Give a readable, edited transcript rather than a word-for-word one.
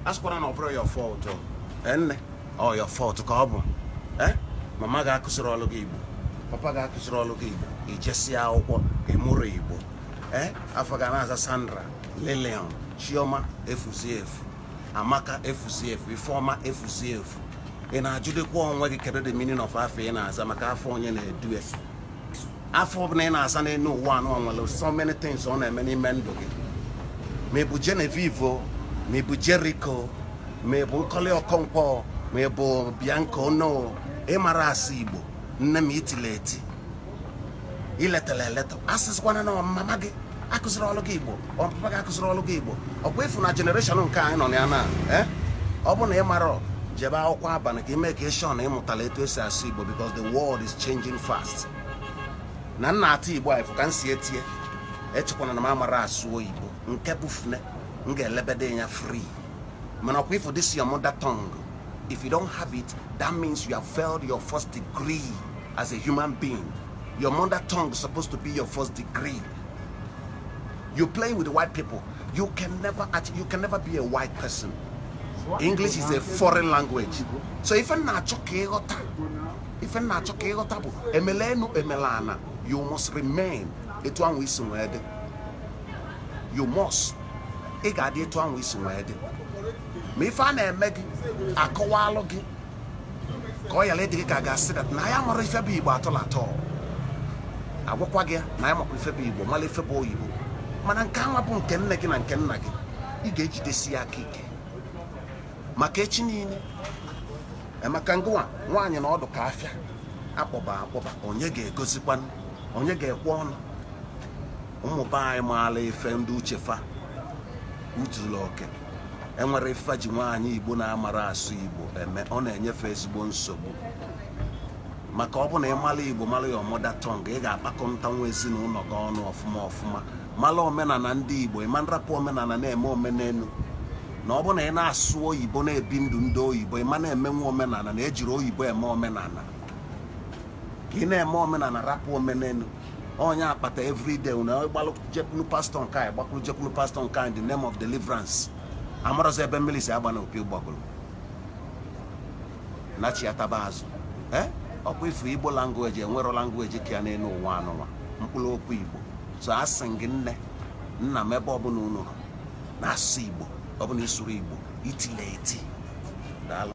asịkwara na ọ bụrụ your fault nne ọ your fault ka ọ bụ mama ga-akụziri ọlụ gị Igbo, papa ga-akụziri ọlụ gị Igbo, ijesie akwụkwọ ịmụrụ Igbo afọ ga na-aza Sandra, Lilian, Chioma efuzi efu, Amaka efuzi efu, Ifeọma efuzi efu. Ị na-ajụdekwa onwe gị kedu the meaning of afọ ị na-aza maka afọ onye na-edu ya. Afọ ọbụla ị na-aza n'elu ụwa anụ nwere so many things ọ na-eme n'ime ndụ gị. Ma ị bụ Genevieve, ma ị bụ Jericho, ma ị bụ Nkoli Okonkwo, ma ị bụ Bianca Ono, ị mara asụ Igbo, nne m itile eti, iletara eleta, asịsịkwana na mama gị akụziri ọlụ gị Igbo, papa gị akụziri ọlụ gị Igbo. Ọ bụ efu na generation nke anyị nọ ya na ọ bụ na ị mara jebe akwụkwọ abalị ka ime ka ịshọ na ịmụtala etu esi asụ Igbo, because the world is changing fast. Na nna atụ Igbo a ka m si etie echekwana na m amara asụ Igbo nke bụ fune m ga-elebede ya free. Mana ọkwa ifo this your mother tongue, if you don't have it, that means you have failed your first degree as a human being. Your mother tongue is supposed to be your first degree. You play with the white people, you can never be a white person. English is a foreign language. So if you're not bụ emelenu emelana, you must remain etu anwụ isi nwee dị. You must. Ị ga-adị etu anwụ isi nwee dị. Ma ife a na-eme gị akọwalụ gị ka ọ yala dị gị ka ga-asị that na ya mara ife bụ Igbo atọla atọ. Agwakwa gị na ya makwa ife bụ Igbo mara ife bụ oyibo. Mana nke anwa bụ nke nne gị na nke nna gị, ị ga-ejidesi ya aka ike maka echi niile. Emeka ngụwa nwaanyị na ọdụ ka afịa akpọba onye ga-egozikwa, onye ga-ekwe ọnụ. Ụmụ be anyị maala ife ndị uchefa utulu oke enwere ife ji nwaanyị Igbo na-amara asụ Igbo eme, ọ na-enyefe ezigbo nsogbu. Maka ọ bụ na ị mara Igbo mara ya mother tongue, ị ga-akpakọnta nwa ezinụlọ gị ọnụ ọfụma mara omenala ndị Igbo, ịma nrapụ omenala na-eme omenelu. Na ọ bụ na ị na-asụ oyibo na-ebi ndụ ndị oyibo, ịma na-emenwe omenala na ejiri oyibo eme omenala. Ka ị na-eme omenala rapụ omenelu, onye akpata everyday na ịgbalụ jepunu pastor nke anyị gbakwuru jepunu pastor nke anyị, the name of deliverance. Amarozi ebe mmiri si agba na opi gbagoro na chiataba azụ. Ọkwa ifu Igbo language enwero language ka ya n'elu ụwa anụnwa mkpụrụ okwu Igbo. So asị gị nna m ebe ọbụla unu nọ na-asụ Igbo, ọ bụ na isuru Igbo itile eti. Daalụ.